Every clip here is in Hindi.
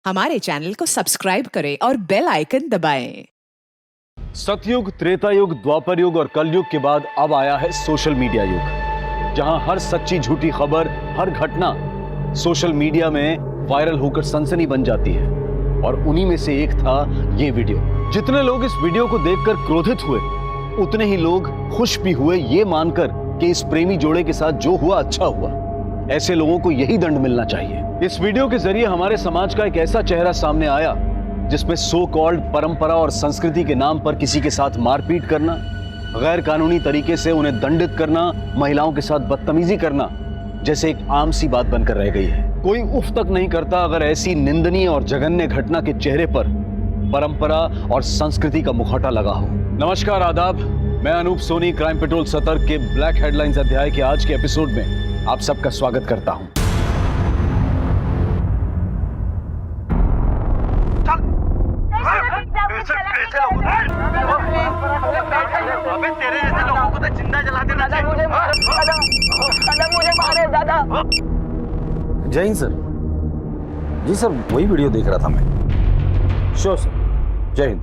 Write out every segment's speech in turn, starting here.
हमारे चैनल को सब्सक्राइब करें और बेल आइकन दबाएं। सतयुग, त्रेता युग, द्वापर युग और कलयुग के बाद अब आया है सोशल मीडिया युग, जहां हर सच्ची झूठी खबर, हर घटना सोशल मीडिया में वायरल होकर सनसनी बन जाती है। और उन्हीं में से एक था ये वीडियो। जितने लोग इस वीडियो को देखकर क्रोधित हुए, उतने ही लोग खुश भी हुए ये मानकर कि इस प्रेमी जोड़े के साथ जो हुआ अच्छा हुआ। ऐसे लोगों को यही दंड मिलना चाहिए। इस वीडियो के जरिए हमारे समाज का एक ऐसा चेहरा सामने आया जिसमें सो कॉल्ड परंपरा और संस्कृति के नाम पर किसी के साथ मारपीट करना, गैर कानूनी तरीके से उन्हें दंडित करना, महिलाओं के साथ बदतमीजी करना जैसे एक आम सी बात बनकर रह गई है। कोई उफ तक नहीं करता अगर ऐसी निंदनीय और जघन्य घटना के चेहरे पर परंपरा और संस्कृति का मुखौटा लगा हो। नमस्कार, आदाब। मैं अनूप सोनी क्राइम पेट्रोल सतर्क के ब्लैक हेडलाइंस अध्याय के आज के एपिसोड में आप सबका स्वागत करता हूं। अबे तेरे ऐसे लोगों को तो जिंदा जला देना चाहिए। मुझे मारे दादा। जय हिंद सर। जी सर, वही वीडियो देख रहा था मैं। श्योर सर, जय हिंद।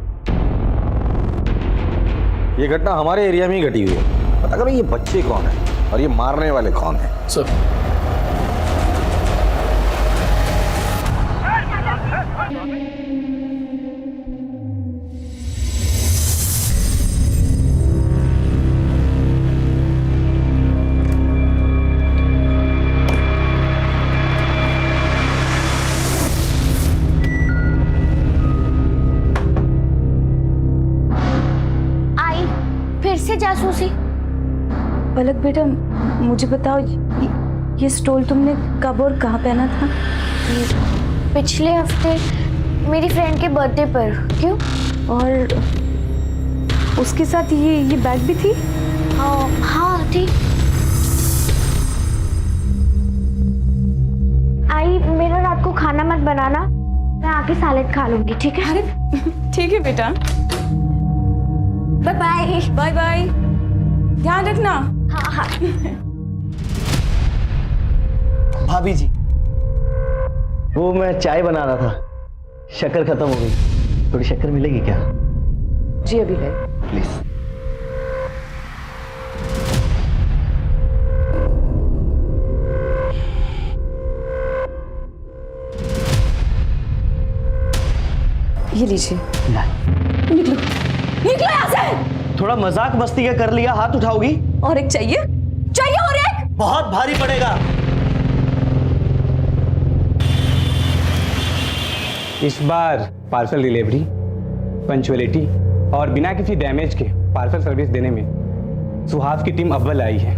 ये घटना हमारे एरिया में ही घटी हुई है। पता करो ये बच्चे कौन है और ये मारने वाले कौन है। सर से जासूसी। पलक बेटा, मुझे बताओ ये स्टोल तुमने कब और कहाँ पहना था? पिछले हफ्ते मेरी फ्रेंड के बर्थडे पर। क्यों? और उसके साथ ये बैग भी थी? हाँ थी। आई, मेरा रात को खाना मत बनाना, मैं आके सैलेड खा लूंगी, ठीक है? अरे ठीक है बेटा। Bye bye. बाय बाय, ध्यान रखना। हाँ। भाभी जी, वो मैं चाय बना रहा था, शक्कर खत्म हो गई। थोड़ी शक्कर मिलेगी क्या? जी अभी है। प्लीज। ये लीजिए। निकलो निकलो यहाँ से। थोड़ा मजाक मस्ती का कर लिया, हाथ उठाओगी? और एक चाहिए? चाहिए और एक? बहुत भारी पड़ेगा। इस बार पार्सल डिलीवरी, पंचुअलिटी और बिना किसी डैमेज के पार्सल सर्विस देने में सुहास की टीम अव्वल आई है।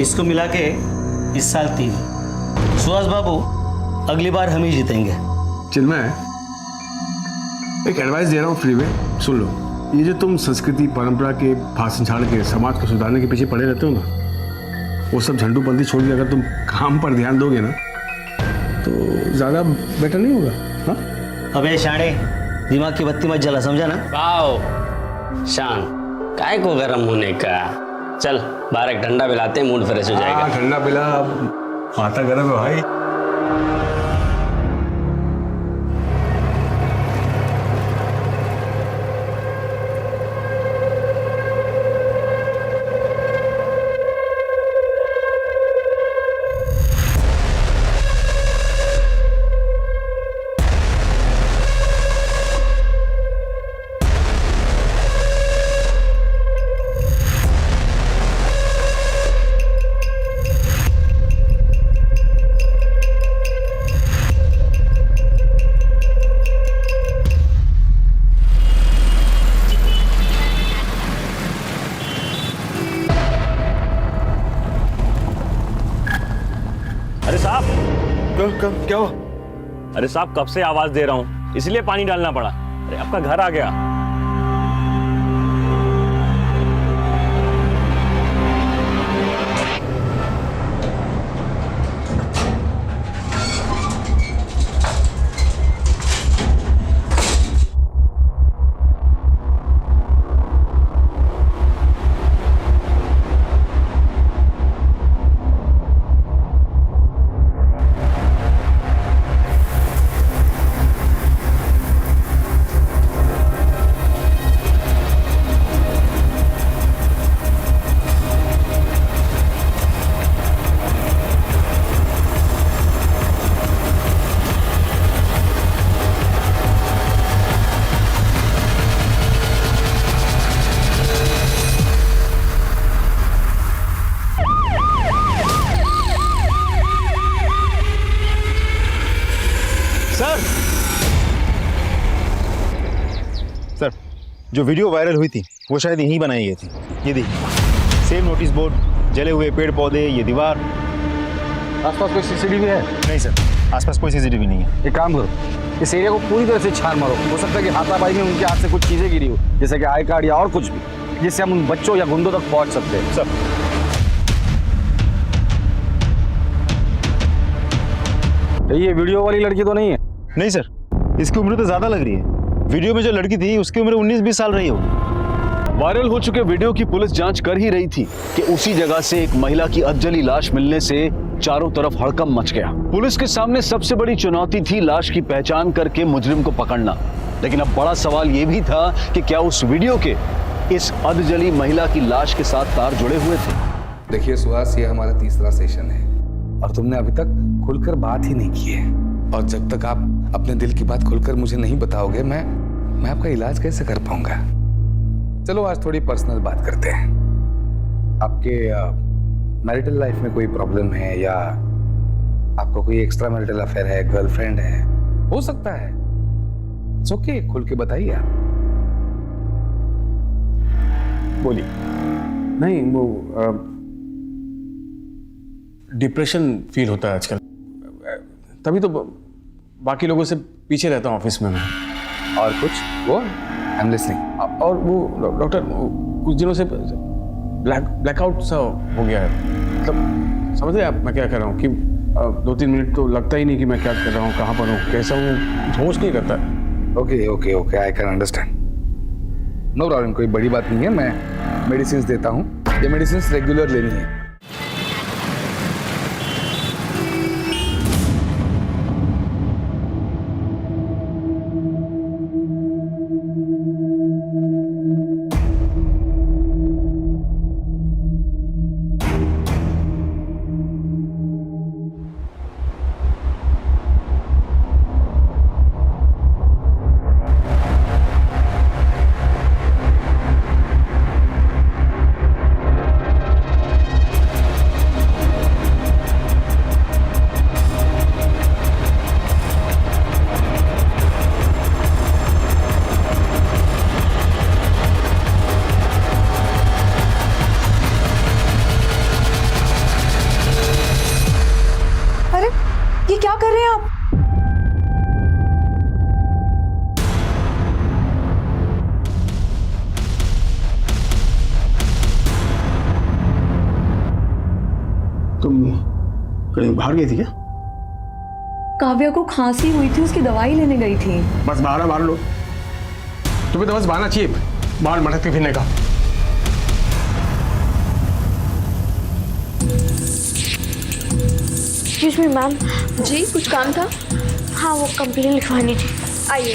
इसको मिला के इस साल 3। सुहास बाबू, अगली बार हम ही जीतेंगे। चिन्मय, एक एडवाइस दे रहा हूँ फ्री में, सुन लो। ये जो तुम संस्कृति परंपरा के भाषण झाड़ के समाज को सुधारने के पीछे पड़े रहते हो ना, वो सब झंडूबंदी छोड़ के अगर तुम काम पर ध्यान दोगे ना तो ज़्यादा बेटर नहीं होगा। हाँ? अबे शाणे, दिमाग की बत्ती मत जला, समझा ना? आओ शान, काय को गरम होने का। चल बाहर एक ठंडा पिलाते हैं, मूड फ्रेश हो जाएगा। ठंडा पिला, माथा गर्म है भाई। अरे साहब, क्या हुआ? अरे साहब, कब से आवाज दे रहा हूं, इसलिए पानी डालना पड़ा। अरे आपका घर आ गया। जो वीडियो वायरल हुई थी वो शायद यहीं बनाई गई थी। ये देखिए, सेम नोटिस बोर्ड, जले हुए पेड़ पौधे, ये दीवार। आसपास कोई सीसीटीवी है? नहीं सर, आसपास कोई सीसीटीवी नहीं है। एक काम करो, इस एरिया को पूरी तरह से छान मारो। हो सकता है कि हाथापाई में उनके हाथ से कुछ चीजें गिरी हो, जैसे कि आई कार्ड या और कुछ भी, जिससे हम उन बच्चों या गुंडों तक पहुंच सकते हैं। सर ये वीडियो वाली लड़की तो नहीं है? नहीं सर, इसकी उम्र तो ज्यादा लग रही है। वीडियो में जो लड़की थी उसकी उम्र 19-20 साल रही होगी। वायरल हो चुके वीडियो की पुलिस जांच कर ही रही थी कि उसी जगह से एक महिला की अधजली लाश मिलने से चारों तरफ हड़कंप मच गया। पुलिस के सामने सबसे बड़ी चुनौती थी लाश की पहचान करके मुजरिम को पकड़ना। लेकिन अब बड़ा सवाल यह भी था कि क्या उस वीडियो के इस अधजली महिला की लाश के साथ तार जुड़े हुए थे। देखिए सुहास, ये हमारा तीसरा सेशन है और तुमने अभी तक खुलकर बात ही नहीं की है। और जब तक आप अपने दिल की बात खुलकर मुझे नहीं बताओगे, मैं आपका इलाज कैसे कर पाऊंगा। चलो आज थोड़ी पर्सनल बात करते हैं। आपके मैरिटल लाइफ में कोई प्रॉब्लम है या आपका कोई एक्स्ट्रा मैरिटल अफेयर है, गर्लफ्रेंड है, हो सकता है। इट्स ओके, खुल के बताइए आप। बोलिए। नहीं, वो डिप्रेशन फील होता है आजकल, तभी तो बाकी लोगों से पीछे रहता हूँ ऑफिस में मैं। और कुछ? वो आई एम लिसनिंग। और वो डॉक्टर, कुछ दिनों से ब्लैकआउट सा हो गया है। मतलब समझ रहे आप मैं क्या कर रहा हूँ कि 2-3 मिनट तो लगता ही नहीं कि मैं क्या कर रहा हूँ, कहाँ पर हूँ, कैसा हूँ, होश नहीं करता। Okay okay okay, I can understand. No problem, कोई बड़ी बात नहीं है। मैं मेडिसिन देता हूँ, ये मेडिसिन रेगुलर लेनी है। ये क्या कर रहे हैं आप? तुम कहीं बाहर गई थी क्या? काव्या को खांसी हुई थी, उसकी दवाई लेने गई थी। बस बाहर लो, तुम्हें तो बस बहाना चाहिए बाहर मटकते फिरने का। Excuse me ma'am. जी, कुछ काम था? हाँ, वो कंप्लेंट लिखवानी थी। आइए।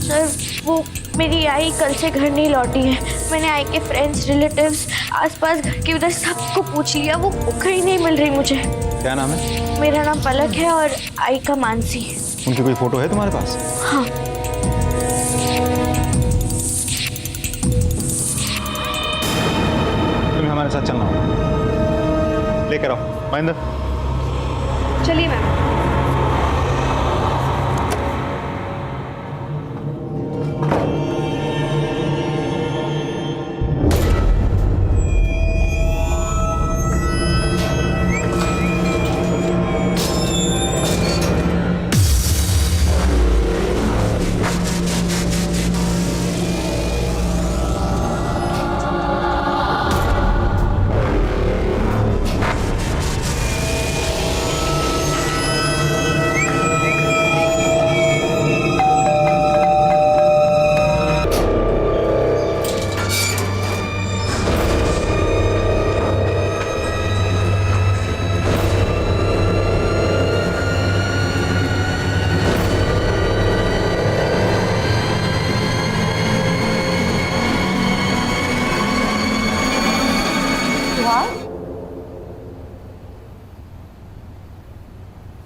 सर, वो मेरी आई कल से घर नहीं लौटी है। मैंने आई के फ्रेंड्स, रिलेटिव्स, आसपास घर के उधर सबको पूछ लिया, वो कहीं नहीं मिल रही मुझे। क्या नाम है? मेरा नाम पलक है और आई का मानसी। उनकी कोई फोटो है तुम्हारे पास? हाँ। तुम्हें हमारे साथ चलना होगा, लेकर आओ महेंद्र। चलिए मैम।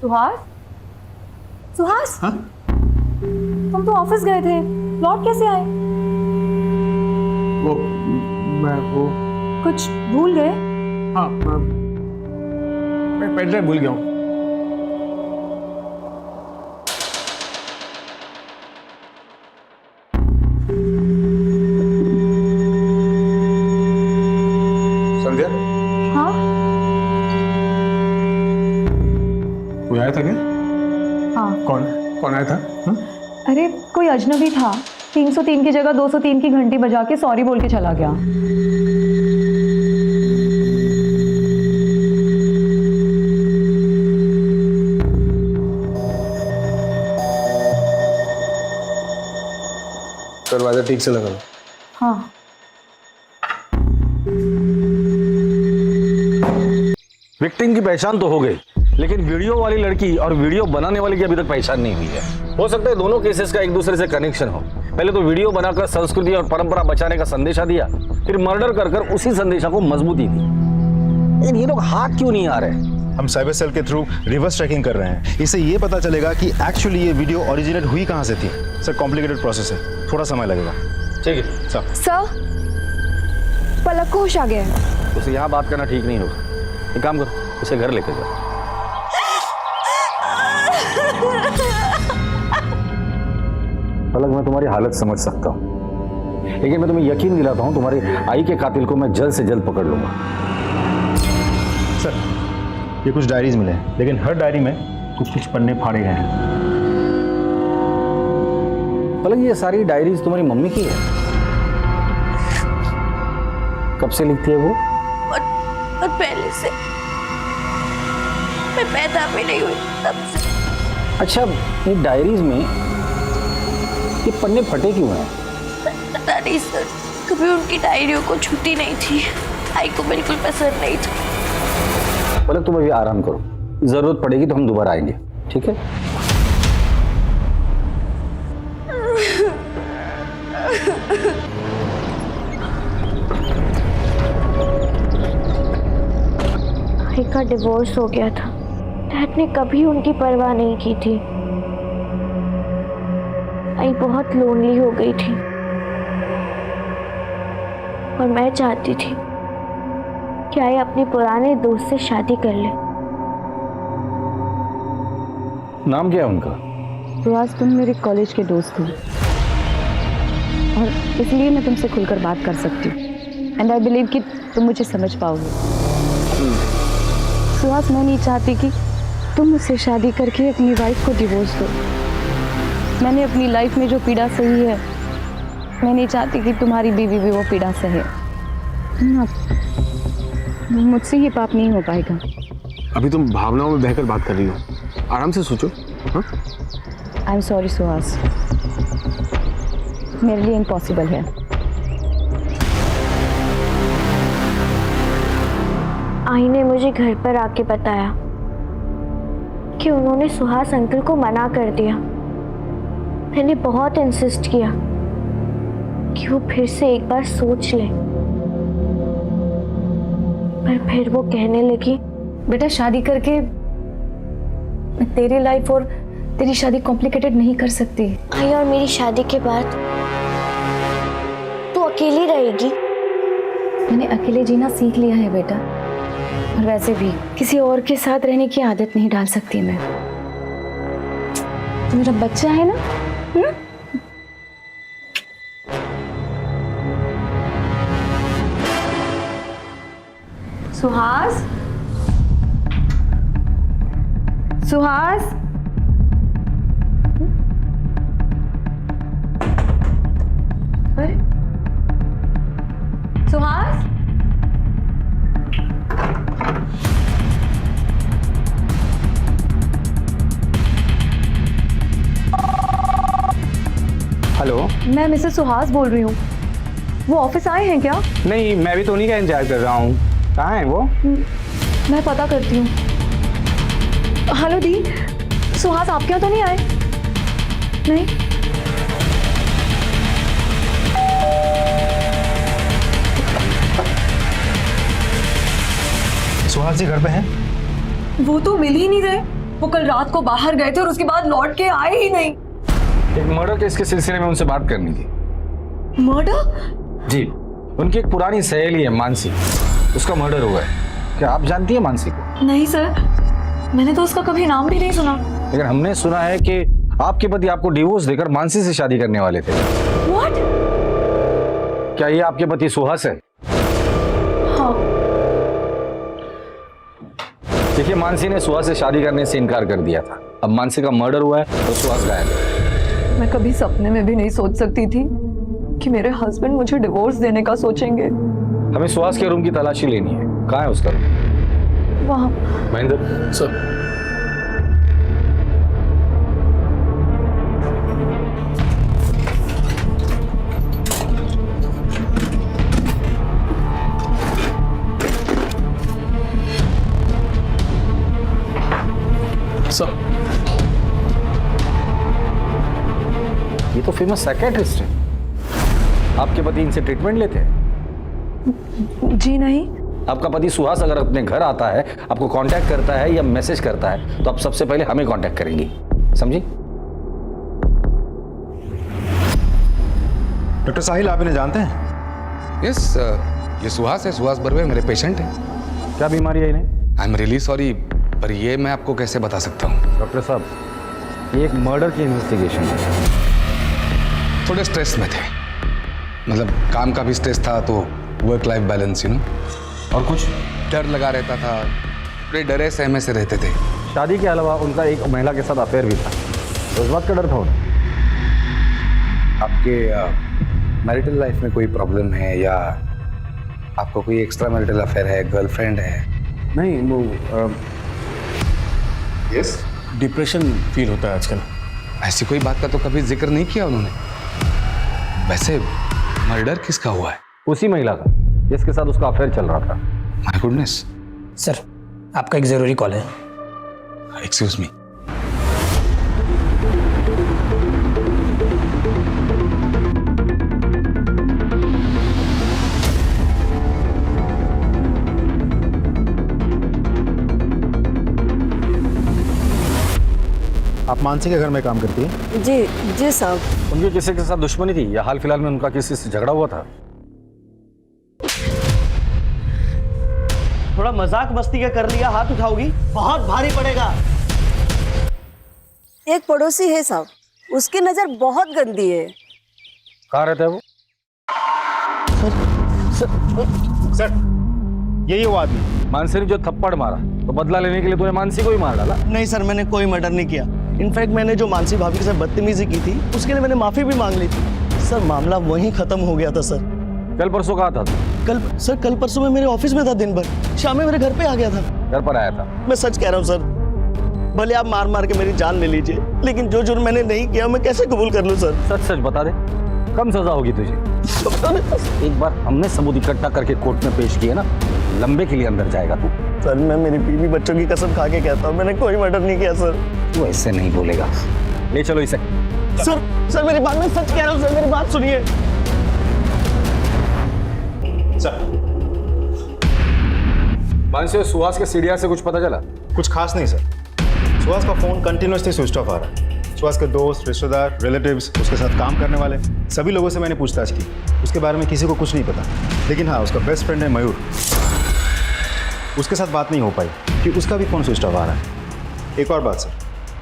सुहास? सुहास? हाँ? तुम तो ऑफिस गए थे, लौट कैसे आए? वो कुछ भूल गए? हाँ, मैं पेन ड्राइव भूल गया हूँ। संध्या, हाँ कोई आया था क्या? हाँ। कौन आया था? हाँ? अरे कोई अजनबी था, 303 की जगह 203 की घंटी बजा के सॉरी बोल के चला गया। दरवाजा ठीक से लगा लो। हाँ। विक्टिम की पहचान तो हो गई, लेकिन वीडियो वाली लड़की और वीडियो बनाने वाली की अभी तक पहचान नहीं हुई है। हो सकता है दोनों केसेस का एक दूसरे से कनेक्शन हो। पहले तो वीडियो बनाकर संस्कृति और परंपरा बचाने का संदेशा दिया, फिर मर्डर कर उसी संदेशा को मजबूती दी। लेकिन ये लोग हाथ क्यों नहीं आ रहे? हम साइबर सेल के थ्रू रिवर्स ट्रैकिंग कर रहे हैं। इससे ये पता चलेगा कि एक्चुअली ये वीडियो ओरिजिनेट हुई कहाँ से थी। सर कॉम्प्लिकेटेड प्रोसेस है, थोड़ा समय लगेगा। ठीक है सर, पलक को होश आ गया है। उसे यहाँ बात करना ठीक नहीं होगा। एक काम करो, उसे घर लेकर जाओ। पलक, मैं तुम्हारी हालत समझ सकता हूँ, लेकिन मैं तुम्हें यकीन दिलाता हूँ तुम्हारी आई के कातिल को मैं जल्द से जल्द पकड़ लूंगा। सर ये कुछ डायरीज मिले हैं, लेकिन हर डायरी में कुछ पन्ने फाड़े गए हैं। पलक, ये सारी डायरीज तुम्हारी मम्मी की है? कब से लिखती है वो? और पहले से, मैं पैदा भी नहीं हुई तब से। अच्छा, ये डायरीज में ये पन्ने फटे क्यों हैं? पता नहीं सर, कभी उनकी डायरियों को छूटी नहीं थी। आई को बिल्कुल पसंद नहीं था। पलक, तुम अभी आराम करो, जरूरत पड़ेगी तो हम दोबारा आएंगे, ठीक है? आई का डिवोर्स हो गया था। डैड ने कभी उनकी परवाह नहीं की थी। आई बहुत लोनली हो गई थी और मैं चाहती थी कि आई अपने पुराने दोस्त से शादी कर ले। नाम क्या है उनका? तो आज तुम मेरे कॉलेज के दोस्त हो और इसलिए मैं तुमसे खुलकर बात कर सकती हूँ। एंड आई बिलीव कि तुम मुझे समझ पाओगे। सुहास, मैं नहीं चाहती कि तुम मुझसे शादी करके अपनी वाइफ को डिवोर्स दो। मैंने अपनी लाइफ में जो पीड़ा सही है, मैं नहीं चाहती कि तुम्हारी बीवी भी वो पीड़ा सहे। मुझसे ये पाप नहीं हो पाएगा। अभी तुम भावनाओं में बहकर बात कर रही हो, आराम से सोचो। आई एम सॉरी सुहास, मेरे लिए इम्पॉसिबल है। आई ने मुझे घर पर आके बताया कि उन्होंने सुहास अंकल को मना कर दिया। मैंने बहुत इंसिस्ट किया कि वो फिर से एक बार सोच ले, पर फिर वो कहने लगी, बेटा शादी करके मैं तेरी लाइफ और तेरी शादी कॉम्प्लिकेटेड नहीं कर सकती। आई और मेरी शादी के बाद तू अकेली रहेगी। मैंने अकेले जीना सीख लिया है बेटा, और वैसे भी किसी और के साथ रहने की आदत नहीं डाल सकती मैं। तो मेरा बच्चा है ना। सुहास, सुहास, अरे सुहास, हेलो, मैं मिसेस सुहास बोल रही हूँ। वो ऑफिस आए हैं क्या? नहीं, मैं भी तो उन्हीं का इंतजार कर रहा हूँ। कहाँ है वो? मैं पता करती हूँ। हेलो दी, सुहास आपके यहाँ तो नहीं आए? नहीं। सुहास जी घर पे हैं? वो तो मिल ही नहीं रहे। वो कल रात को बाहर गए थे और उसके बाद लौट के आए ही नहीं। एक मर्डर केस के सिलसिले में उनसे बात करनी थी। मर्डर? जी, उनकी एक पुरानी सहेली है मानसी, उसका मर्डर हुआ है। क्या आप जानती है मानसी को? नहीं सर, मैंने तो उसका कभी नाम भी नहीं सुना। लेकिन हमने सुना है कि आपके पति आपको डिवोर्स देकर मानसी से शादी करने वाले थे। What? क्या ये आपके पति सुहास है? हाँ, देखिए, मानसी ने सुहास से शादी करने से इनकार कर दिया था। अब मानसी का मर्डर हुआ है तो सुहास गायब है। मैं कभी सपने में भी नहीं सोच सकती थी कि मेरे हस्बैंड मुझे डिवोर्स देने का सोचेंगे। हमें सुहास के रूम की तलाशी लेनी है। कहाँ है उसका रूम? वहाँ। महेंद्र सर। सर, ये तो फेमस साइकियाट्रिस्ट है। आपके पति इनसे ट्रीटमेंट लेते हैं? जी नहीं। आपका पति सुहास अगर अपने घर आता है, आपको कांटेक्ट करता है या मैसेज करता है, तो आप सबसे पहले हमें कांटेक्ट करेंगी, समझी? डॉक्टर साहिल, आप इन्हें जानते हैं? यस, ये सुहास है, सुहास बर्वे मेरे पेशेंट हैं। क्या बीमारी है इन्हें? आई एम रियली सॉरी, पर ये मैं आपको कैसे बता सकता हूँ? डॉक्टर साहब, ये एक मर्डर की इन्वेस्टिगेशन है। थोड़े स्ट्रेस में थे, मतलब काम का भी स्ट्रेस था, तो work life balance, you know. और कुछ? डर लगा रहता था, बड़े डरे सहमे से रहते थे। शादी के अलावा उनका एक महिला के साथ अफेयर भी था, तो उस बात का डर था उन्हें। आपके मैरिटल लाइफ में कोई प्रॉब्लम है, या आपको कोई एक्स्ट्रा मैरिटल अफेयर है, गर्लफ्रेंड है? नहीं, वो यस, डिप्रेशन फील होता है आजकल। ऐसी कोई बात का तो कभी जिक्र नहीं किया उन्होंने। वैसे मर्डर किसका हुआ है? उसी महिला का जिसके साथ उसका अफेयर चल रहा था। My goodness. सर, आपका एक ज़रूरी कॉल है। Excuse me. आप मानसी के घर में काम करती हैं? जी जी साहब। उनकी किसी के साथ दुश्मनी थी या हाल फिलहाल में उनका किसी से झगड़ा हुआ था? थोड़ा मजाक मस्ती का कर लिया, हाथ उठाओगी बहुत भारी पड़ेगा। एक पड़ोसी है साहब, उसकी नजर बहुत गंदी है। कहाँ रहता है वो? सर, यही वो आदमी। मानसी ने जो थप्पड़ मारा, तो बदला लेने के लिए तूने मानसी को ही मार डाला? नहीं सर, मैंने कोई मर्डर नहीं किया। इनफैक्ट मैंने जो मानसी भाभी के साथ बदतमीजी की थी, उसके लिए मैंने माफी भी मांग ली थी। सर, मामला वहीं खत्म हो गया था सर। कल परसों कहाँ था तू? कल परसों में मेरे ऑफिस में था दिन भर, शाम में मेरे घर पे आ गया था। घर पर आया था? मैं सच कह रहा हूँ सर, भले आप मार मार के मेरी जान ले लीजिए, लेकिन जो जुर्म मैंने नहीं किया मैं कैसे कबूल कर लूँ सर? सच सच बता दे, कम सजा होगी तुझे। एक बार हमने सबूत इकट्ठा करके कोर्ट में पेश किए ना, लंबे के लिए अंदर जाएगा तू। सर, मैं मेरी बीवी बच्चों की कसम खा के कहता हूँ, मैंने कोई मर्डर नहीं किया सर। तू ऐसे नहीं बोलेगा। ले चलो इसे। सर मेरी बात, मैं सच कह रहा हूँ सर, मेरी बात सुनिए। मानसी और सुहास के सीढ़िया से कुछ पता चला? कुछ खास नहीं सर। सुहास का फोन कंटिन्यूसली स्विच ऑफ आ रहा है। सुहास के दोस्त, रिश्तेदार, रिलेटिव्स, उसके साथ काम करने वाले सभी लोगों से मैंने पूछताछ की। उसके बारे में किसी को कुछ नहीं पता, लेकिन हाँ, उसका बेस्ट फ्रेंड है मयूर, उसके साथ बात नहीं हो पाई कि उसका भी फ़ोन स्विच ऑफ आ रहा है। एक और बात सर,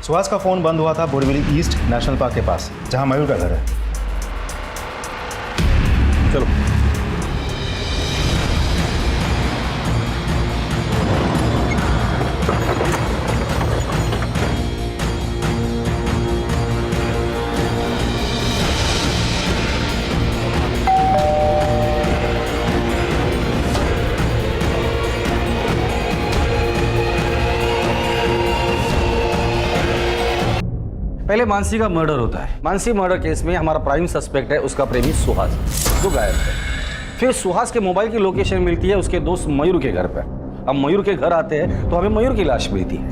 सुहास का फ़ोन बंद हुआ था बोरीवली ईस्ट नेशनल पार्क के पास, जहाँ मयूर का घर है। चलो। पहले मानसी का मर्डर होता है। मानसी मर्डर केस में हमारा प्राइम सस्पेक्ट है उसका प्रेमी सुहास, जो गायब है। फिर सुहास के मोबाइल की लोकेशन मिलती है उसके दोस्त मयूर के घर पर। अब मयूर के घर आते हैं तो हमें मयूर की लाश मिलती है।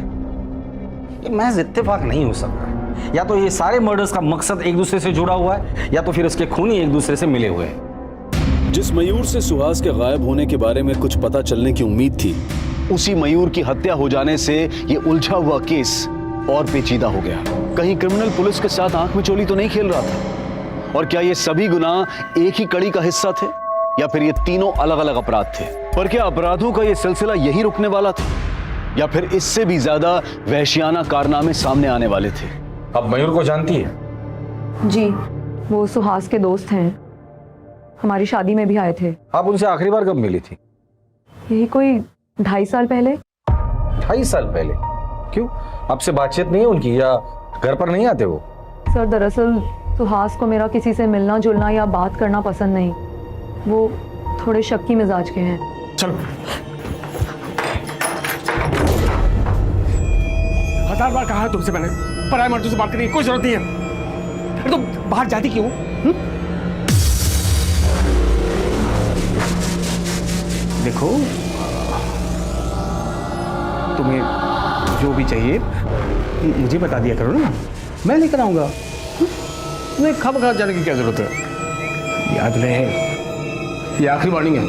ये महज इत्तेफाक नहीं हो सकता। या तो ये सारे मर्डर्स का मकसद एक दूसरे से जुड़ा हुआ है, या तो फिर उसके खूनी एक दूसरे से मिले हुए हैं। जिस मयूर से सुहास के गायब होने के बारे में कुछ पता चलने की उम्मीद थी, उसी मयूर की हत्या हो जाने से ये उलझा हुआ केस और पेचीदा हो गया। कहीं क्रिमिनल पुलिस के साथ आंख में चोली तो नहीं खेल रहा था? और क्या ये सभी गुनाह एक ही कड़ी का हिस्सा थे, या फिर ये तीनों अलग अलग अपराध थे? पर क्या अपराधों का ये सिलसिला यही रुकने वाला था, या फिर इससे भी ज्यादा वहशियाना कारनामे सामने आने वाले थे? अब मयूर को जानती है? जी, वो सुहास के दोस्त हैं, हमारी शादी में भी आए थे। आप उनसे आखिरी बार कब मिली थी? यही कोई 2.5 साल पहले। 2.5 साल पहले? क्यों, आपसे बातचीत नहीं है उनकी या घर पर नहीं आते वो? सर दरअसल सुहास को मेरा किसी से मिलना जुलना या बात करना पसंद नहीं। वो थोड़े शक्की मिजाज के हैं। चलो, 1000 बार कहा है तुमसे मैंने, पराये मर्दों से बात करने की कोई जरूरत नहीं है। अरे तुम बाहर जाती क्यों? देखो, तुम्हें जो भी चाहिए मुझे बता दिया करो ना, मैं लेकर आऊंगा। तुम्हें खब खा जाने की क्या जरूरत है? याद रहे, ये आखिरी वार्निंग है।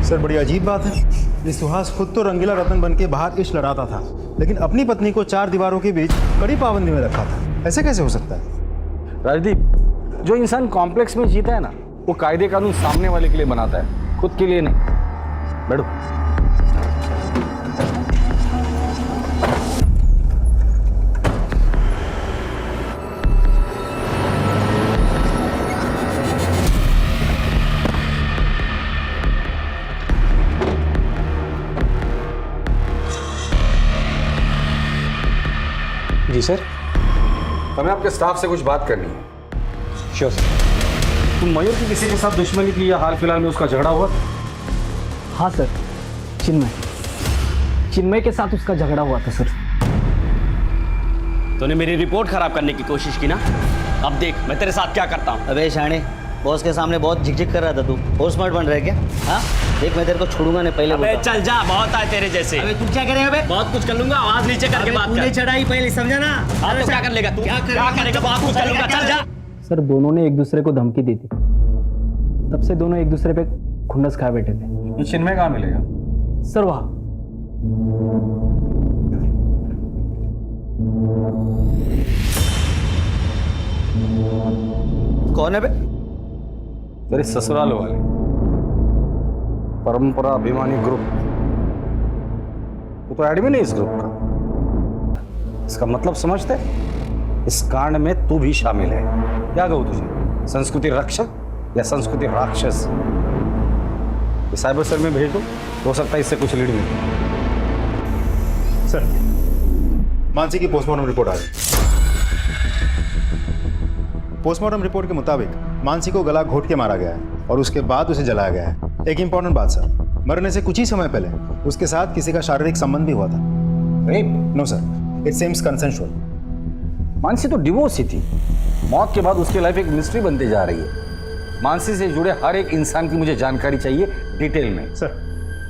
सर बड़ी अजीब बात है, ये सुहास खुद तो रंगीला रतन बन के बाहर इश्क लड़ाता था, लेकिन अपनी पत्नी को 4 दीवारों के बीच कड़ी पाबंदी में रखा था। ऐसे कैसे हो सकता है? राजदीप, जो इंसान कॉम्प्लेक्स में जीता है ना, वो कायदे कानून सामने वाले के लिए बनाता है, खुद के लिए नहीं। बैठो। जी सर। हमें आपके स्टाफ से कुछ बात करनी है। Sure sir. तुम मयूर की किसी के साथ दुश्मनी थी या हाल फिलहाल में उसका झगड़ा हुआ? हाँ सर, चिन्मय के साथ उसका झगड़ा हुआ था सर। तूने मेरी रिपोर्ट खराब करने की कोशिश की ना, अब देख मैं तेरे साथ क्या करता हूँ। अबे शाणे, बॉस के सामने बहुत झिकझिक कर रहा था तू, और स्मार्ट बन रहा है क्या? हाँ देख, मैं तेरे को छोड़ूंगा नहीं, पहले अबे चल जा, बहुत आए तेरे जैसे। अबे तू क्या करेगा? अबे बहुत कुछ कर लूंगा, आवाज नीचे करके बात कर। तूने चढ़ाई पहले, समझा ना? हाँ तो क्या कर लेगा तू? क्या करेगा? बहुत कुछ कर लूंगा, चल जा। सर दोनों ने एक दूसरे को धमकी दी थी, तब से दोनों एक दूसरे पे खुन्नस खाए बैठे थे। ये चिन्मय कहाँ मिलेगा? सर वहाँ कौन है बे? तेरे ससुराल वाले, परंपरा अभिमानी ग्रुप। वो तो एडमिन है इस ग्रुप का। इसका मतलब समझते? इस कांड में तू भी शामिल है। क्या कहूँ तुझे, संस्कृति रक्षक या संस्कृति राक्षस? ये साइबर सेल में भेज दो, हो सकता है इससे कुछ लीड मिले। सर, मानसी की पोस्टमार्टम रिपोर्ट आ गई। पोस्टमार्टम रिपोर्ट के मुताबिक मानसी को गला घोट के मारा गया है और उसके बाद उसे जलाया गया है। एक इंपॉर्टेंट बात सर, मरने से कुछ ही समय पहले उसके साथ किसी का शारीरिक संबंध भी हुआ था। Rape? No sir, it seems consensual. Mansi तो डिवोर्स ही थी। मौत के बाद उसकी लाइफ एक मिस्ट्री बनती जा रही है। मानसी से जुड़े हर एक इंसान की मुझे जानकारी चाहिए डिटेल में। सर,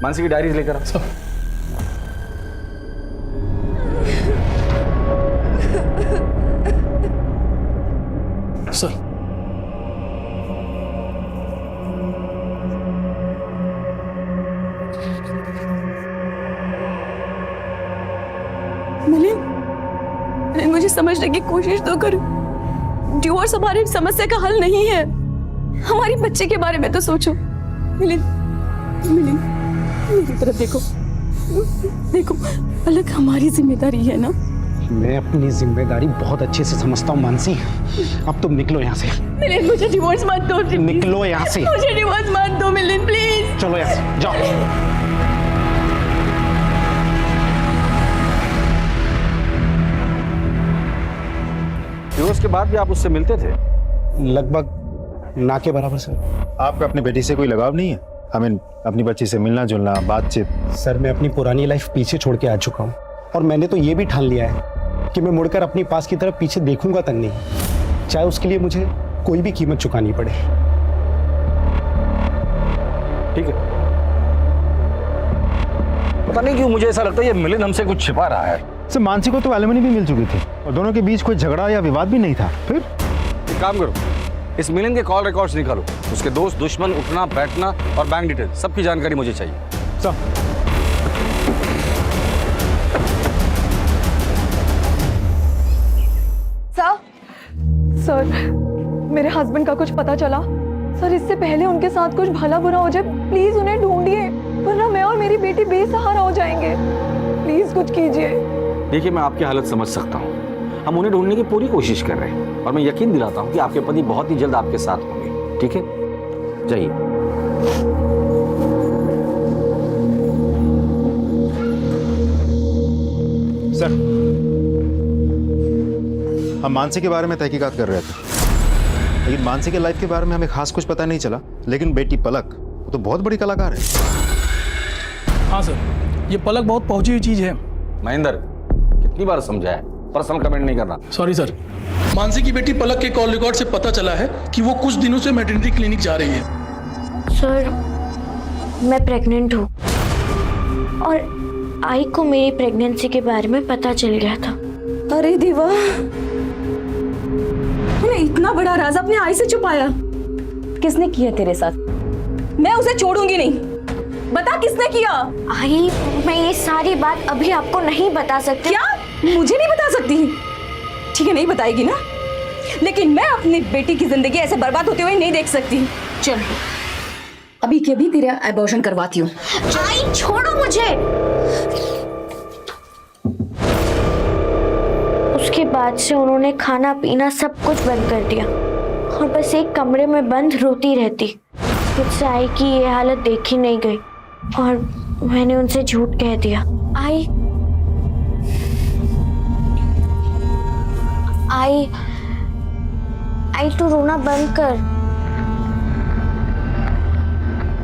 मानसी की डायरीज लेकर आ। सर मिलिंद, मुझे समझने की कोशिश तो करो। डिवोर्स हमारी समस्या का हल नहीं है। हमारी बच्चे के बारे में तो सोचो। मिलिंद, मेरी तरफ देखो, देखो अलग हमारी जिम्मेदारी है ना। मैं अपनी जिम्मेदारी बहुत अच्छे से समझता हूँ मानसी। अब तुम निकलो यहाँ से। मिलिंद, मुझे डिवोर्स मत दो। निकलो यहाँ से। मुझे डिवोर्स मत दो मिलिंद, प्लीज। चलो यहाँ से, जाओ। डिवोर्स के बाद भी आप उससे मिलते थे? लगभग ना के बराबर सर। आपका अपनी बेटी से कोई लगाव नहीं है? अपनी बच्ची से मिलना जुलना, बातचीत? सर मैं अपनी पुरानी लाइफ पीछे छोड़ के आ चुका हूँ, और मैंने तो ये भी ठान लिया है कि मैं मुड़कर अपनी पास की तरफ पीछे देखूंगा तक नहीं, चाहे उसके लिए मुझे कोई भी कीमत चुकानी पड़े। ठीक है। पता नहीं क्यों मुझे ऐसा लगता है ये मिलिंद हमसे कुछ छिपा रहा है। सर, मानसी को तो एलिमनी भी मिल चुकी थी और दोनों के बीच कोई झगड़ा या विवाद भी नहीं था। फिर एक काम करो, इस मिलिंद के कॉल रिकॉर्ड्स निकालो, उसके दोस्त दुश्मन, उठना बैठना और बैंक डिटेल सबकी जानकारी मुझे चाहिए। सर, मेरे हस्बैंड का कुछ पता चला? सर, इससे पहले उनके साथ कुछ भला बुरा हो जाए, प्लीज उन्हें ढूंढिए, वरना मैं और मेरी बेटी बेसहारा हो जाएंगे। प्लीज कुछ कीजिए। देखिए, मैं आपकी हालत समझ सकता हूँ। हम उन्हें ढूंढने की पूरी कोशिश कर रहे हैं और मैं यकीन दिलाता हूँ कि आपके पति बहुत ही जल्द आपके साथ होंगे। ठीक है, जाइए। सर, हम मानसी के बारे में तहकीकात कर रहे थे, लेकिन मानसी के लाइफ के बारे में हमें खास कुछ पता नहीं चला। लेकिन बेटी पलक वो तो बहुत बड़ी कलाकार है। हाँ सर, ये पलक बहुत पहुंची हुई चीज है। महेंद्र, कितनी बार समझाया, पर्सनल कमेंट नहीं करना। Sorry sir. मानसी की बेटी पलक के कॉल रिकॉर्ड से पता चला है कि वो कुछ दिनों से मैटरनिटी क्लिनिक जा रही है। सर, मैं प्रेग्नेंट हूँ और आई को मेरी प्रेगनेंसी के बारे में पता चल गया था। अरे देवा, तूने इतना बड़ा राज अपने आई से छुपाया। किसने किया तेरे साथ? मैं उसे छोड़ूंगी नहीं। बता किसने किया? आई, मैं ये सारी बात अभी आपको नहीं बता सकती। क्या? मुझे नहीं बता सकती? ठीक है, नहीं बताएगी ना, लेकिन मैं अपनी बेटी की जिंदगी ऐसे बर्बाद होते हुए नहीं देख सकती। चल, अभी के अभी तेरा एबॉर्शन करवाती हूँ। आई, छोड़ो मुझे। उसके बाद से उन्होंने खाना पीना सब कुछ बंद कर दिया और बस एक कमरे में बंद रोती रहती। मुझसे आई की ये हालत देखी नहीं गई और मैंने उनसे झूठ कह दिया। आई तू रोना बंद कर।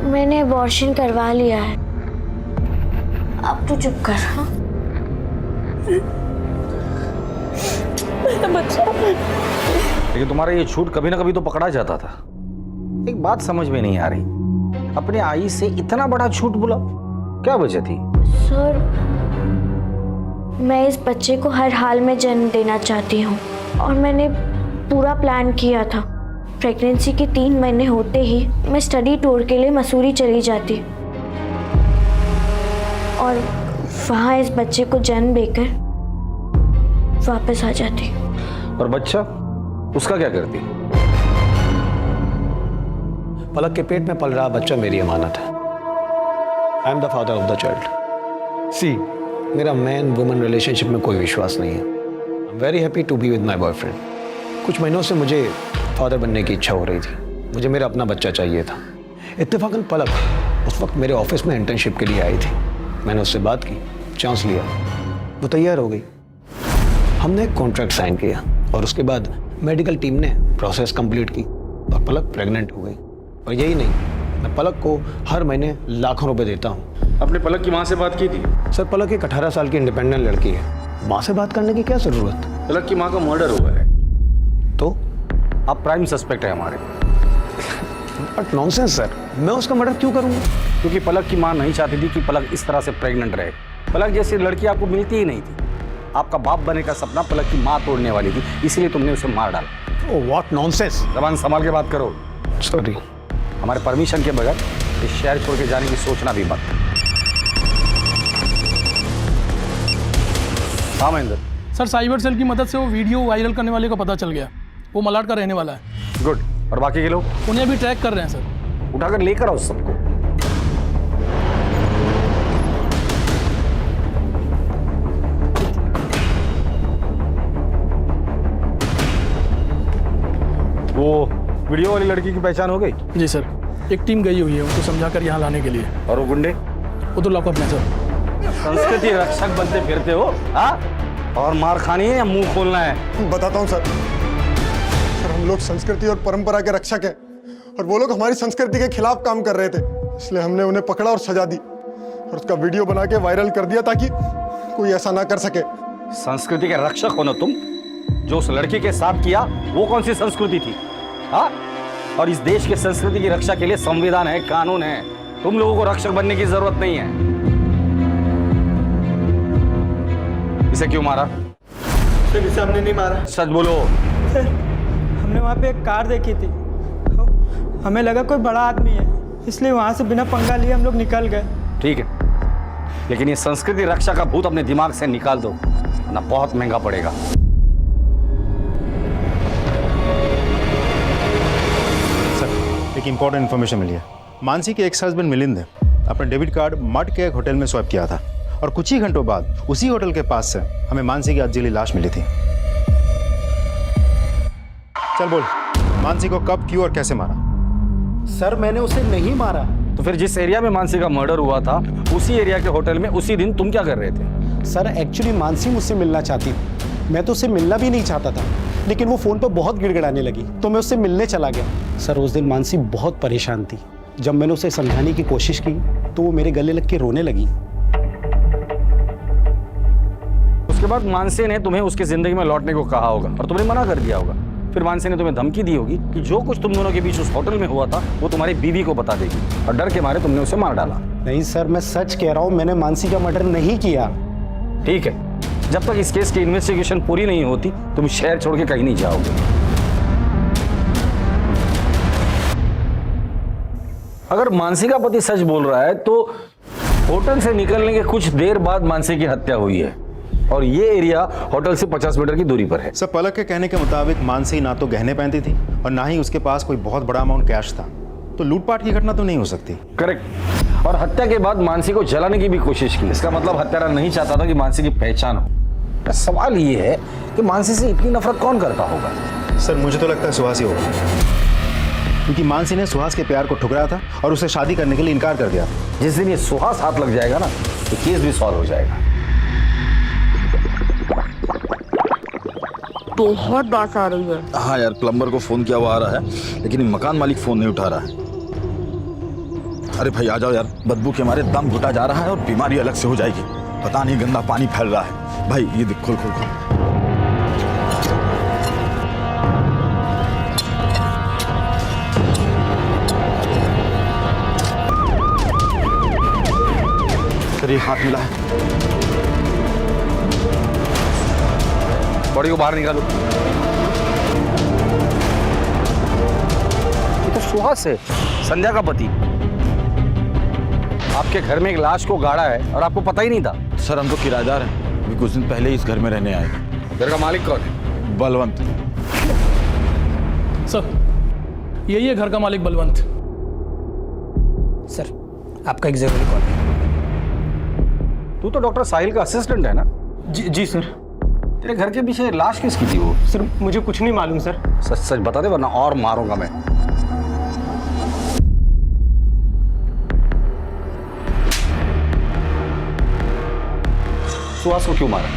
मैंने अबॉर्शन करवा लिया है, अब तू चुप कर। हाँ? बच्चा, लेकिन तुम्हारा ये झूठ कभी ना कभी तो पकड़ा जाता था। एक बात समझ में नहीं आ रही, अपने आई से इतना बड़ा झूठ बोला, क्या वजह थी? सर, मैं इस बच्चे को हर हाल में जन्म देना चाहती हूँ और मैंने पूरा प्लान किया था। प्रेगनेंसी के 3 महीने होते ही मैं स्टडी टूर के लिए मसूरी चली जाती और वहाँ इस बच्चे को जन्म देकर वापस आ जाती। और बच्चा, उसका क्या करती? पलक के पेट में पल रहा बच्चा मेरी अमानत है। I am the father of the child. See, मेरा मैन वुमन रिलेशनशिप में कोई विश्वास नहीं है। I am very happy to be with my boyfriend. कुछ महीनों से मुझे फादर बनने की इच्छा हो रही थी। मुझे मेरा अपना बच्चा चाहिए था। इत्तेफाकन पलक उस वक्त मेरे ऑफिस में इंटर्नशिप के लिए आई थी। मैंने उससे बात की, चांस लिया, वो तैयार हो गई। हमने एक कॉन्ट्रैक्ट साइन किया और उसके बाद मेडिकल टीम ने प्रोसेस कंप्लीट की और पलक प्रेग्नेंट हो गई। और यही नहीं, मैं पलक को हर महीने लाखों रुपए देता हूँ। आपने पलक की माँ से बात की थी? सर, पलक एक 18 साल की इंडिपेंडेंट लड़की है। माँ से बात करने की क्या जरूरत? पलक की माँ का मर्डर हुआ है तो आप प्राइम सस्पेक्ट है हमारे। बट नॉनसेंस सर, मैं उसका मर्डर क्यों करूँगा? क्योंकि पलक की माँ नहीं चाहती थी कि पलक इस तरह से प्रेग्नेंट रहे। पलक जैसी लड़की आपको मिलती ही नहीं थी। आपका बाप बनने का सपना पलक की माँ तोड़ने वाली थी, इसलिए तुमने उसे मार डाला। ओह, व्हाट नॉनसेंस। जबान संभाल के बात करो। सॉरी। हमारे परमिशन के बगैर इस शहर छोड़ के जाने की सोचना भी मत। हाँ महेंद्र। सर, साइबर सेल की मदद से वो वीडियो वायरल करने वाले का पता चल गया। वो मलाड का रहने वाला है। गुड। और बाकी के लोग? उन्हें अभी ट्रैक कर रहे हैं सर। उठाकर लेकर आओ सबको। वो वीडियो वाली लड़की की पहचान हो गई? जी सर, एक टीम गई हुई है उनको समझाकर यहाँ लाने के लिए। और वो गुंडे? वो तो लॉकअप में सर। संस्कृति रक्षक बनते फिरते हो, हाँ? और मार खानी है या मुंह खोलना है? बताता हूँ सर, हम लोग संस्कृति और परंपरा के रक्षक हैं और वो लोग हमारी संस्कृति के खिलाफ काम कर रहे थे, इसलिए हमने उन्हें पकड़ा और सजा दी और उसका वीडियो बना के वायरल कर दिया ताकि कोई ऐसा ना कर सके। संस्कृति के रक्षक हो ना तुम? जो उस लड़की के साथ किया वो कौन सी संस्कृति थी? हाँ? और इस देश के संस्कृति की रक्षा के लिए संविधान है, कानून है। तुम लोगों को रक्षक बनने की जरूरत नहीं है। इसे क्यों मारा? सर, इसे हमने नहीं मारा। सच बोलो। सर, हमने वहाँ पे एक कार देखी थी, हमें लगा कोई बड़ा आदमी है, इसलिए वहाँ से बिना पंगा लिए हम लोग निकल गए। ठीक है, लेकिन ये संस्कृति रक्षा का भूत अपने दिमाग से निकाल दो, वरना बहुत महंगा पड़ेगा। एक इंपॉर्टेंट इन्फॉर्मेशन मिली है। मानसी के एक्स हस्बैंड मिलिंद ने अपना डेबिट कार्ड मड के एक होटल में स्वैप किया था और कुछ ही घंटों बाद उसी होटल के पास से हमें मानसी की अधजली लाश मिली थी। चल बोल, मानसी को कब, क्यों और कैसे मारा? सर मैंने उसे नहीं मारा। तो फिर जिस एरिया में मानसी का मर्डर हुआ था उसी एरिया के होटल में उसी दिन तुम क्या कर रहे थे? सर एक्चुअली मानसी मुझसे मिलना चाहती थी, मैं तो उससे मिलना भी नहीं चाहता था, लेकिन वो फ़ोन पर बहुत गिड़गिड़ाने लगी तो मैं उससे मिलने चला गया। सर उस दिन मानसी बहुत परेशान थी, जब मैंने उसे समझाने की कोशिश की तो वो मेरे गले लग के रोने लगी। उसके बाद मानसी ने तुम्हें उसकी जिंदगी में लौटने को कहा होगा और तुमने मना कर दिया होगा। फिर मानसी ने तुम्हें धमकी दी होगी कि जो कुछ तुम दोनों के बीच उस होटल में हुआ था वो तुम्हारी बीवी को बता देगी, और डर के मारे तुमने उसे मार डाला। नहीं सर, मैं सच कह रहा हूँ, मैंने मानसी का मर्डर नहीं किया। ठीक है, जब तक इस केस की इन्वेस्टिगेशन पूरी नहीं होती तुम शहर छोड़ के कहीं नहीं जाओगे। अगर मानसी का पति सच बोल रहा है तो होटल से निकलने के कुछ देर बाद मानसी की हत्या हुई है और ये एरिया होटल से 50 मीटर की दूरी पर है। सर पलक के कहने के मुताबिक मानसी ना तो गहने पहनती थी और ना ही उसके पास कोई बहुत बड़ा अमाउंट कैश था, तो लूटपाट की घटना तो नहीं हो सकती। करेक्ट। और हत्या के बाद मानसी को जलाने की भी कोशिश की। इसका मतलब हत्यारा नहीं चाहता था कि मानसी की पहचान हो। सवाल ये है कि मानसी से इतनी नफरत कौन करता होगा? सर मुझे तो लगता है सुहास ही होगा, क्योंकि मानसी ने सुहास के प्यार को ठुकराया था और उसे शादी करने के लिए इनकार कर दिया। जिस दिन ये सुहास हाथ लग जाएगा ना तो केस भी सॉल्व हो जाएगा। बहुत बात आ रही है। हाँ यार, प्लम्बर को फोन किया हुआ आ रहा है, लेकिन मकान मालिक फोन नहीं उठा रहा है। अरे भाई आ जाओ यार, बदबू के हमारे दम घुटा जा रहा है और बीमारी अलग से हो जाएगी। पता नहीं गंदा पानी फैल रहा है। भाई ये देख, खोल खोल खोल। सर ये हाथ मिला है। बॉडी को बाहर निकालो। ये तो सुहास है, संध्या का पति। आपके घर में एक लाश को गाड़ा है और आपको पता ही नहीं था? सर हम तो किराएदार हैं, अभी कुछ दिन पहले ही इस घर में रहने आए। घर का मालिक कौन है? बलवंत। सर यही है घर का मालिक बलवंत। सर आपका एक जरूरी कॉल है। तू तो डॉक्टर साहिल का असिस्टेंट है ना? जी सर। तेरे घर के पीछे लाश किसकी थी वो? सर मुझे कुछ नहीं मालूम सर। सच सच बता दे वरना और मारूंगा मैं। सुहास को क्यों मारा?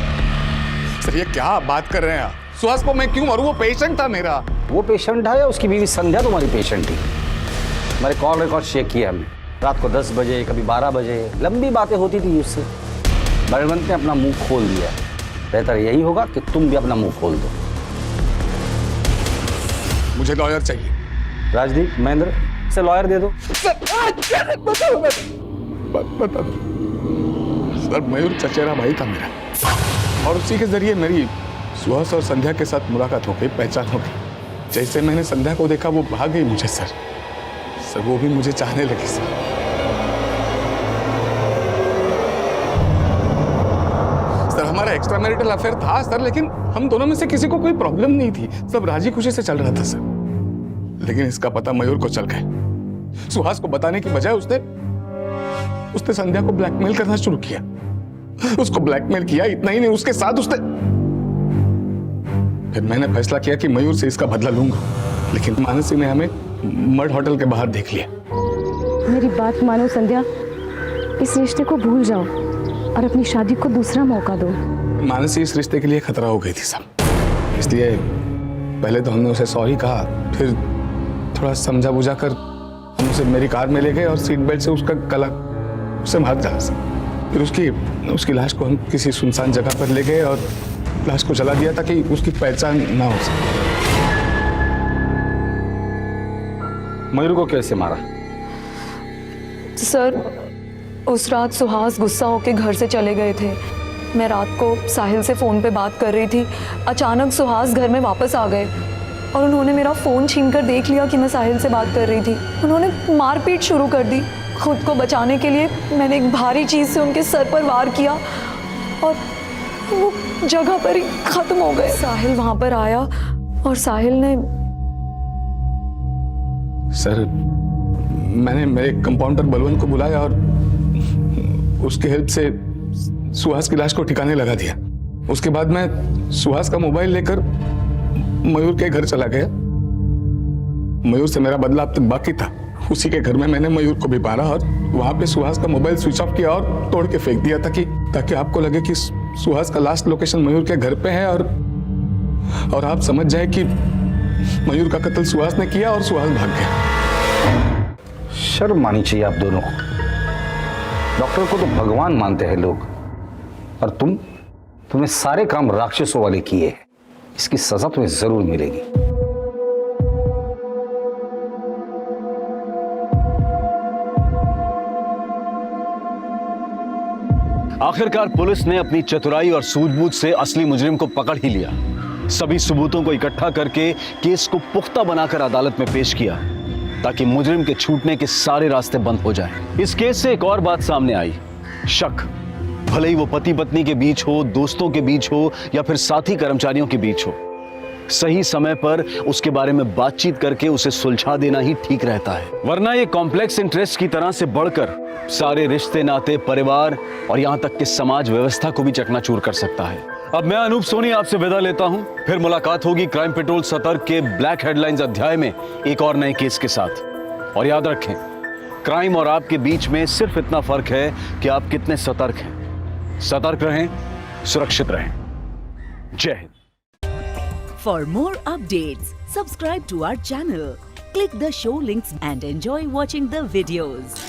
सर ये क्या बात कर रहे हैं आप? सुहास को मैं क्यों मारूं? वो पेशेंट था मेरा। वो पेशेंट था या उसकी बीवी संध्या तुम्हारी पेशेंट थी? हमारे कॉल रिकॉर्ड चेक किया हमने। रात को 10 बजे, कभी 12 बजे लंबी बातें होती थी उससे। बलवंत ने अपना मुंह खोल दिया। बेहतर यही होगा कि तुम भी अपना मुंह खोल दो। मुझे लॉयर चाहिए। राजदीप, महेंद्र, से लॉयर दे दो। बता दो। सर मयूर चचेरा भाई था मेरा, और उसी के जरिए मेरी सुहास और संध्या के साथ मुलाकात हो गई, पहचान हो गई। जैसे मैंने संध्या को देखा वो भाग गई मुझे सर। वो भी मुझे चाहने लगी सर। सर हमारा एक्स्ट्रा मैरिटल अफेयर था सर, लेकिन हम दोनों में से किसी को कोई प्रॉब्लम नहीं थी। सब राजी खुशी से चल रहा था सर। लेकिन इसका पता मयूर को चल गया। सुहास को बताने की बजाय उसने संध्या को ब्लैकमेल करना शुरू किया। उसको ब्लैकमेल किया, इतना ही नहीं उसके साथ उसने। फिर मैंने फैसला किया कि मयूर से इसका बदला लूंगा, लेकिन मानसी ने हमें मड होटल के बाहर देख लिया। मेरी बात मानो संध्या, इस रिश्ते को भूल जाओ और अपनी शादी को दूसरा मौका दो। मानसी इस रिश्ते के लिए खतरा हो गई थी सब, इसलिए पहले तो हमने उसे सॉरी कहा, फिर थोड़ा समझा बुझा कर हम उसे मेरी कार में ले गए और सीट बेल्ट से उसका गला उसे मार डाला सर। फिर उसकी लाश को हम किसी सुनसान जगह पर ले गए और लाश को जला दिया ताकि उसकी पहचान ना हो सके। मयूर को कैसे मारा? सर उस रात सुहास गुस्सा होकर घर से चले गए थे। मैं रात को साहिल से फ़ोन पे बात कर रही थी। अचानक सुहास घर में वापस आ गए और उन्होंने मेरा फ़ोन छीनकर देख लिया कि मैं साहिल से बात कर रही थी। उन्होंने मारपीट शुरू कर दी। खुद को बचाने के लिए मैंने एक भारी चीज़ से उनके सर पर वार किया और वो जगह पर ही ख़त्म हो गए। साहिल वहाँ पर आया और साहिल ने सर मैंने मेरे कंपाउंडर बलवंत को बुलाया और उसके हेल्प से सुहास की लाश को ठिकाने लगा दिया। उसके बाद मैं सुहास का मोबाइल लेकर मयूर के घर चला गया। मयूर से मेरा बदला अब तक बाकी था उसी के घर में मैंने मयूर को भी मारा और वहां पे सुहास का मोबाइल स्विच ऑफ किया और तोड़ के फेंक दिया ताकि आपको लगे कि सुहास का लास्ट लोकेशन मयूर के घर पे है और आप समझ जाए कि मयूर का कत्ल सुहास ने किया और सुहास भाग गया। शर्म आनी चाहिए आप दोनों को। डॉक्टर को तो भगवान मानते हैं लोग, और तुमने सारे काम राक्षसों वाले किए हैं। इसकी सजा तुम्हें जरूर मिलेगी। आखिरकार पुलिस ने अपनी चतुराई और सूझबूझ से असली मुजरिम को पकड़ ही लिया। सभी सबूतों को इकट्ठा करके केस को पुख्ता बनाकर अदालत में पेश किया ताकि मुजरिम के छूटने के सारे रास्ते बंद हो जाएं। इस केस से एक और बात सामने आई, शक। भले ही वो पति पत्नी के बीच हो, दोस्तों के बीच हो या फिर साथी कर्मचारियों के बीच हो, सही समय पर उसके बारे में बातचीत करके उसे सुलझा देना ही ठीक रहता है, वरना ये कॉम्प्लेक्स इंटरेस्ट की तरह से बढ़कर सारे रिश्ते नाते, परिवार और यहां तक कि समाज व्यवस्था को भी चकनाचूर कर सकता है। अब मैं अनूप सोनी आपसे विदा लेता हूं। फिर मुलाकात होगी क्राइम पेट्रोल सतर्क के ब्लैक हेडलाइंस अध्याय में एक और नए केस के साथ। और याद रखें, क्राइम और आपके बीच में सिर्फ इतना फर्क है कि आप कितने सतर्क हैं। सतर्क रहें, सुरक्षित रहें। जय Hind. For more updates, subscribe to our channel, click the show links and enjoy watching the videos.